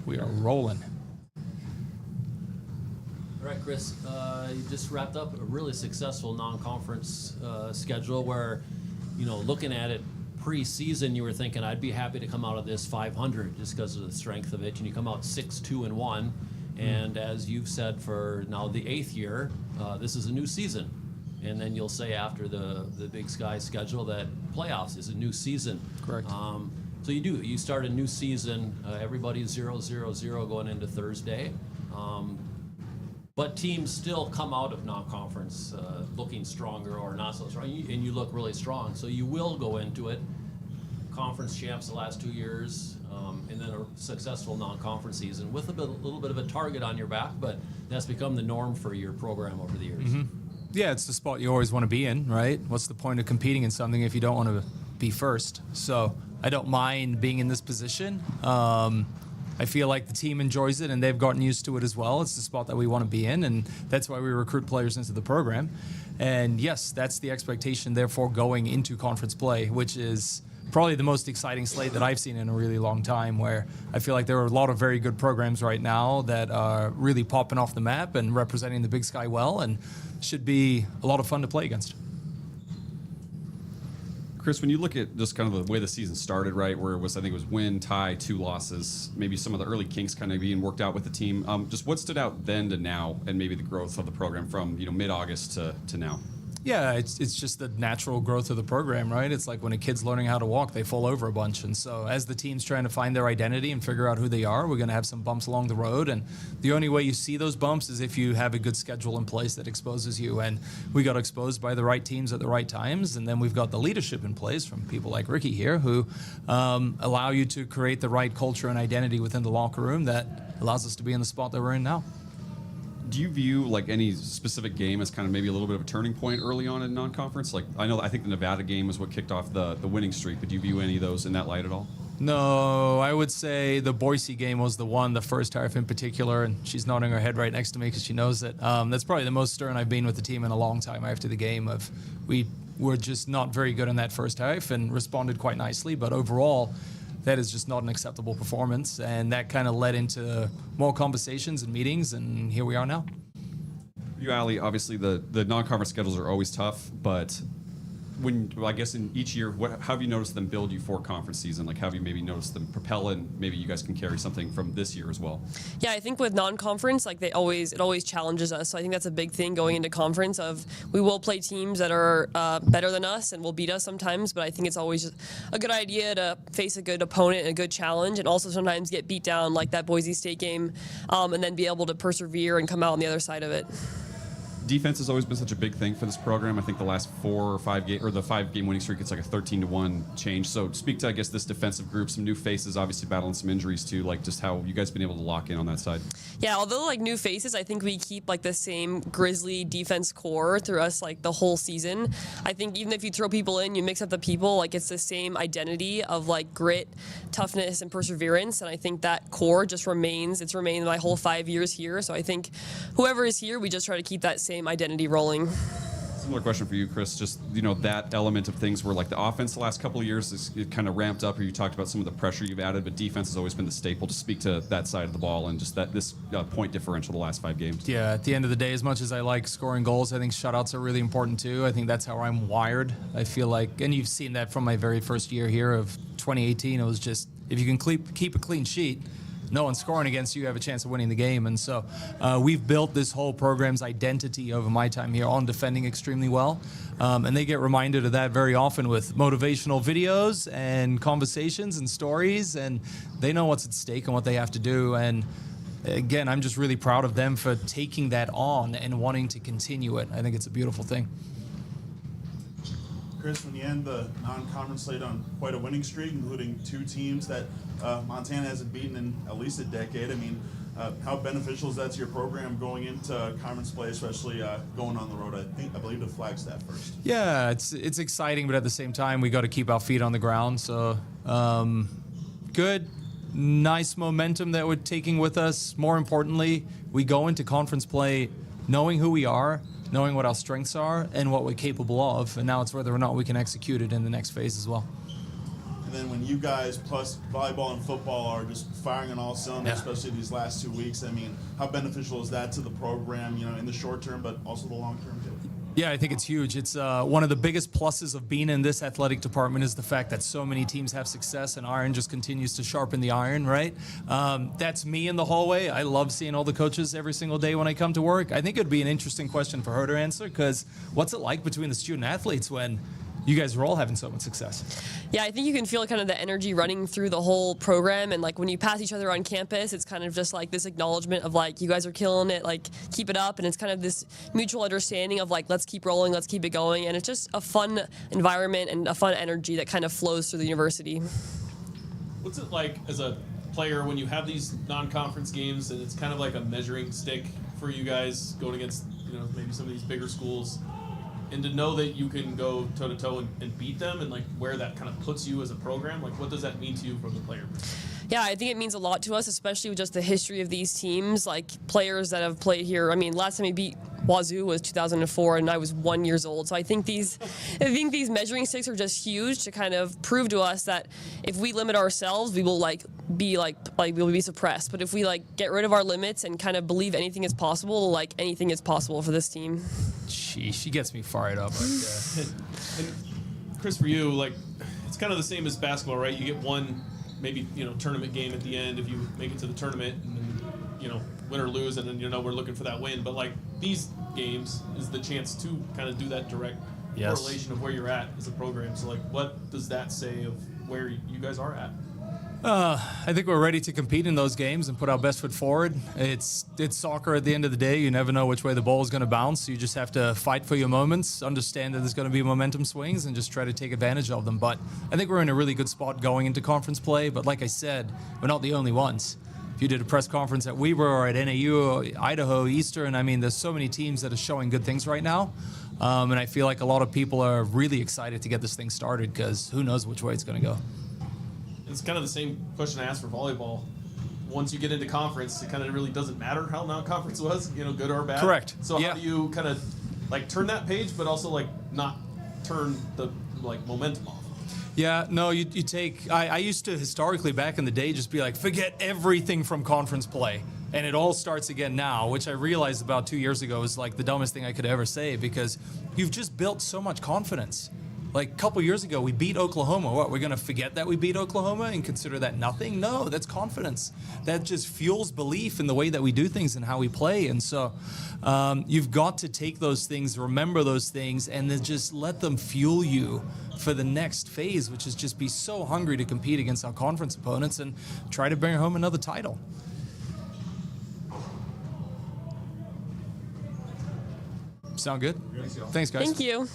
We are rolling. All right, Chris, you just wrapped up a really successful non-conference schedule where, looking at it pre-season, you were thinking, I'd be happy to come out of this 500 just because of the strength of it. And you come out 6-2-1. And as you've said for now the 8th year, this is a new season. And then you'll say after the Big Sky schedule that playoffs is a new season. Correct. So you start a new season. Everybody's 0-0-0 going into Thursday. But teams still come out of non-conference looking stronger or not so strong, and you look really strong. So you will go into it, conference champs the last 2 years, and then a successful non-conference season with a little bit of a target on your back, but that's become the norm for your program over the years. Mm-hmm. Yeah, it's the spot you always want to be in, right? What's the point of competing in something if you don't want to be first? So I don't mind being in this position. I feel like the team enjoys it, and they've gotten used to it as well. It's the spot that we want to be in, and that's why we recruit players into the program. And yes, that's the expectation, therefore, going into conference play, which is probably the most exciting slate that I've seen in a really long time, where I feel like there are a lot of very good programs right now that are really popping off the map and representing the Big Sky well, and should be a lot of fun to play against. Chris, when you look at just kind of the way the season started, right, where it was, I think it was win, tie, 2 losses, maybe some of the early kinks kind of being worked out with the team. Just what stood out then to now, and maybe the growth of the program from mid-August to now? Yeah, it's just the natural growth of the program, right? It's like when a kid's learning how to walk, they fall over a bunch. And so as the team's trying to find their identity and figure out who they are, we're going to have some bumps along the road. And the only way you see those bumps is if you have a good schedule in place that exposes you. And we got exposed by the right teams at the right times. And then we've got the leadership in place from people like Ricky here who allow you to create the right culture and identity within the locker room that allows us to be in the spot that we're in now. Do you view like any specific game as kind of maybe a little bit of a turning point early on in non-conference? Like I think the Nevada game is what kicked off the winning streak, but do you view any of those in that light at all? No, I would say the Boise game was the first half in particular, and she's nodding her head right next to me because she knows it. That's probably the most stern I've been with the team in a long time after the game. We were just not very good in that first half and responded quite nicely, but overall, that is just not an acceptable performance, and that kind of led into more conversations and meetings, and here we are now. You, Ally, obviously the non-conference schedules are always tough, but I guess in each year, how have you noticed them build you for conference season? Like, have you maybe noticed them propel, and maybe you guys can carry something from this year as well? Yeah, I think with non-conference, like it always challenges us. So I think that's a big thing going into conference. We will play teams that are better than us and will beat us sometimes, but I think it's always a good idea to face a good opponent and a good challenge, and also sometimes get beat down like that Boise State game, and then be able to persevere and come out on the other side of it. Defense has always been such a big thing for this program. I think the last 4 or 5 game, or the 5-game winning streak, it's like a 13-1 change. So speak to, I guess, this defensive group, some new faces, obviously battling some injuries too, like just how you guys been able to lock in on that side. Yeah, although like new faces, I think we keep like the same Grizzly defense core through us like the whole season. I think even if you throw people in, you mix up the people, like it's the same identity of like grit, toughness, and perseverance. And I think that core just remains. It's remained my whole 5 years here. So I think whoever is here, we just try to keep that same identity rolling. Similar question for you, Chris. Just that element of things where like the offense the last couple of years it kind of ramped up, or you talked about some of the pressure you've added, but defense has always been the staple. To speak to that side of the ball and just this point differential the last 5 games. Yeah, at the end of the day, as much as I like scoring goals, I think shutouts are really important too. I think that's how I'm wired. I feel like, and you've seen that from my very first year here of 2018. It was just if you can keep a clean sheet, no one's scoring against you, you have a chance of winning the game. And so we've built this whole program's identity over my time here on defending extremely well. And they get reminded of that very often with motivational videos and conversations and stories, and they know what's at stake and what they have to do. And again, I'm just really proud of them for taking that on and wanting to continue it. I think it's a beautiful thing. Chris, when you end the non-conference slate on quite a winning streak, including 2 teams that Montana hasn't beaten in at least a decade, I mean, how beneficial is that to your program going into conference play, especially going on the road? I believe to Flagstaff first. Yeah, it's exciting, but at the same time, we got to keep our feet on the ground. So good, nice momentum that we're taking with us. More importantly, we go into conference play knowing who we are, knowing what our strengths are and what we're capable of, and now it's whether or not we can execute it in the next phase as well. And And then when you guys plus volleyball and football are just firing on all cylinders, especially these last 2 weeks, I mean, how beneficial is that to the program, you know, in the short term, but also the long term too? Yeah, I think it's huge. It's one of the biggest pluses of being in this athletic department is the fact that so many teams have success and iron just continues to sharpen the iron, right? That's me in the hallway. I love seeing all the coaches every single day when I come to work. I think it would be an interesting question for her to answer because what's it like between the student athletes when you guys are all having so much success? Yeah, I think you can feel kind of the energy running through the whole program, and like when you pass each other on campus, it's kind of just like this acknowledgement of like, you guys are killing it, like keep it up, and it's kind of this mutual understanding of like, let's keep rolling, let's keep it going, and it's just a fun environment and a fun energy that kind of flows through the university. What's it like as a player when you have these non-conference games and it's kind of like a measuring stick for you guys going against, you know, maybe some of these bigger schools? And to know that you can go toe-to-toe and beat them, and like where that kind of puts you as a program, like what does that mean to you from the player perspective? Yeah, I think it means a lot to us, especially with just the history of these teams, like players that have played here. I mean, last time we beat Wazoo was 2004, and I was 1 year old. So I think these measuring sticks are just huge to kind of prove to us that if we limit ourselves, we will we'll be suppressed. But if we like get rid of our limits and kind of believe anything is possible, like anything is possible for this team. She gets me fired up right there. And Chris, for you, like it's kind of the same as basketball, right? You get one, maybe, you know, tournament game at the end if you make it to the tournament, and then, you know, win or lose, and then, you know, we're looking for that win. But like these games is the chance to kind of do that direct correlation of where you're at as a program. So like, what does that say of where you guys are at? I think we're ready to compete in those games and put our best foot forward. It's soccer at the end of the day. You never know which way the ball is going to bounce. So you just have to fight for your moments, understand that there's going to be momentum swings, and just try to take advantage of them. But I think we're in a really good spot going into conference play. But like I said, we're not the only ones. If you did a press conference at Weber or at NAU, or Idaho, Eastern, I mean, there's so many teams that are showing good things right now. And I feel like a lot of people are really excited to get this thing started because who knows which way it's going to go. It's kind of the same question I asked for volleyball. Once you get into conference, it kind of really doesn't matter how non-conference was, you know, good or bad. Correct. So how do you kind of like turn that page, but also like not turn the like momentum off? Yeah, no, you take. I used to historically back in the day just be like, forget everything from conference play. And it all starts again now, which I realized about 2 years ago is like the dumbest thing I could ever say because you've just built so much confidence. Like a couple years ago, we beat Oklahoma. What, we're going to forget that we beat Oklahoma and consider that nothing? No, that's confidence. That just fuels belief in the way that we do things and how we play. And so you've got to take those things, remember those things, and then just let them fuel you for the next phase, which is just be so hungry to compete against our conference opponents and try to bring home another title. Sound good? Thanks, guys. Thank you.